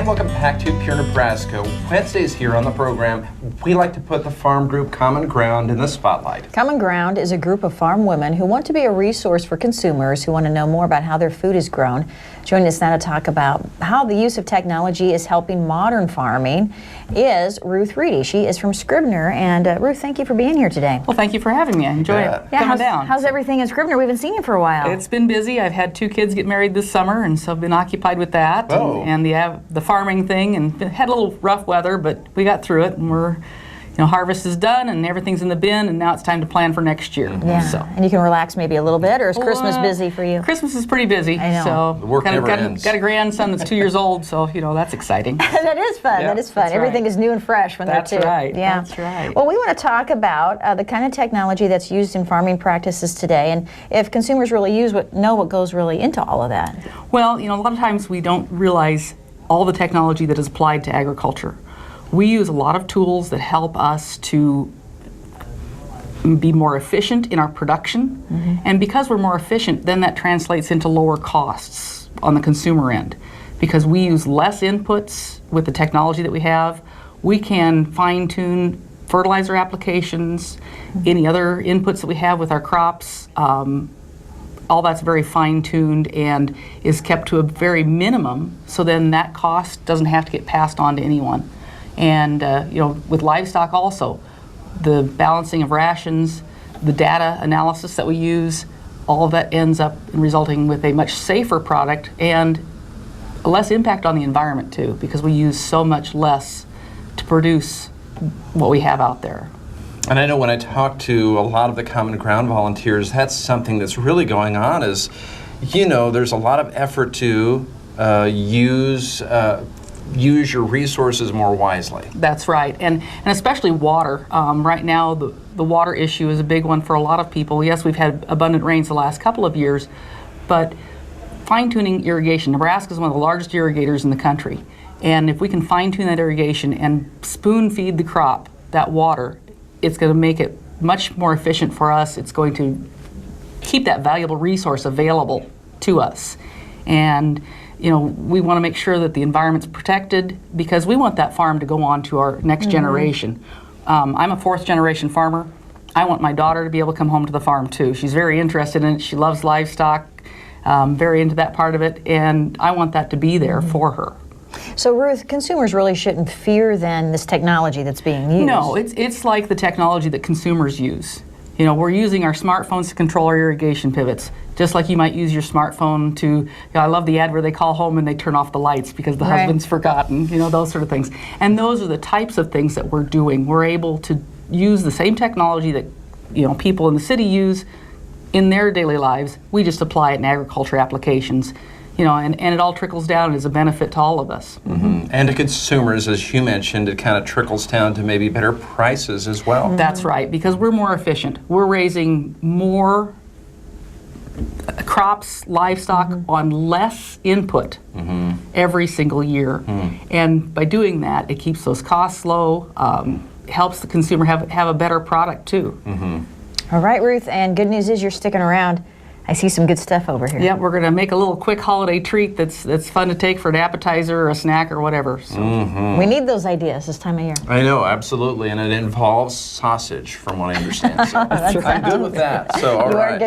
And welcome back to Pure Nebraska. Wednesdays here on the program, we like to put the farm group Common Ground in the spotlight. Common Ground is a group of farm women who want to be a resource for consumers who want to know more about how their food is grown. Joining us now to talk about how the use of technology is helping modern farming is Ruth Ready. She is from Scribner. And Ruth, thank you for being here today. Well, thank you for having me. I enjoy it. Yeah, down. How's everything in Scribner? We haven't seen you for a while. It's been busy. I've had 2 kids get married this summer, and so I've been occupied with that and the farming thing, and had a little rough weather, but we got through it, and we're, harvest is done and everything's in the bin, and now it's time to plan for next year. Yeah, so. And you can relax maybe a little bit, or is Christmas busy for you? Christmas is pretty busy. I know. So the work never ends. Got a grandson that's 2 years old, so that's exciting. That is fun. Yeah, that is fun. Everything is new and fresh when they're 2. That's right. Yeah. That's right. Well, we want to talk about the kind of technology that's used in farming practices today, and if consumers really know what goes really into all of that. Well, a lot of times we don't realize all the technology that is applied to agriculture. We use a lot of tools that help us to be more efficient in our production. And because we're more efficient, then that translates into lower costs on the consumer end. Because we use less inputs with the technology that we have, we can fine-tune fertilizer applications, any other inputs that we have with our crops. All that's very fine-tuned and is kept to a very minimum, so then that cost doesn't have to get passed on to anyone. And with livestock also, the balancing of rations, the data analysis that we use, all of that ends up in resulting with a much safer product and a less impact on the environment too, because we use so much less to produce what we have out there. And I know when I talk to a lot of the Common Ground volunteers, that's something that's really going on is, there's a lot of effort to use your resources more wisely. That's right, and especially water. Right now, the water issue is a big one for a lot of people. Yes, we've had abundant rains the last couple of years, but fine-tuning irrigation. Nebraska is one of the largest irrigators in the country, and if we can fine-tune that irrigation and spoon-feed the crop that water, it's going to make it much more efficient for us. It's going to keep that valuable resource available to us. And we want to make sure that the environment's protected, because we want that farm to go on to our next generation. I'm a 4th generation farmer. I want my daughter to be able to come home to the farm too. She's very interested in it. She loves livestock, very into that part of it, and I want that to be there for her. So Ruth, consumers really shouldn't fear then this technology that's being used. No, it's like the technology that consumers use. We're using our smartphones to control our irrigation pivots, just like you might use your smartphone to, I love the ad where they call home and they turn off the lights because the husband's forgotten, those sort of things. And those are the types of things that we're doing. We're able to use the same technology that, people in the city use in their daily lives. We just apply it in agriculture applications. And it all trickles down as a benefit to all of us. And to consumers, as you mentioned, it kind of trickles down to maybe better prices as well. That's right, because we're more efficient. We're raising more crops, livestock on less input every single year. And by doing that, it keeps those costs low, helps the consumer have a better product too. All right, Ruth, and good news is you're sticking around. I see some good stuff over here. Yep, we're going to make a little quick holiday treat that's fun to take for an appetizer or a snack or whatever. So. We need those ideas this time of year. I know, absolutely, and it involves sausage, from what I understand. So I'm good with that. So all right.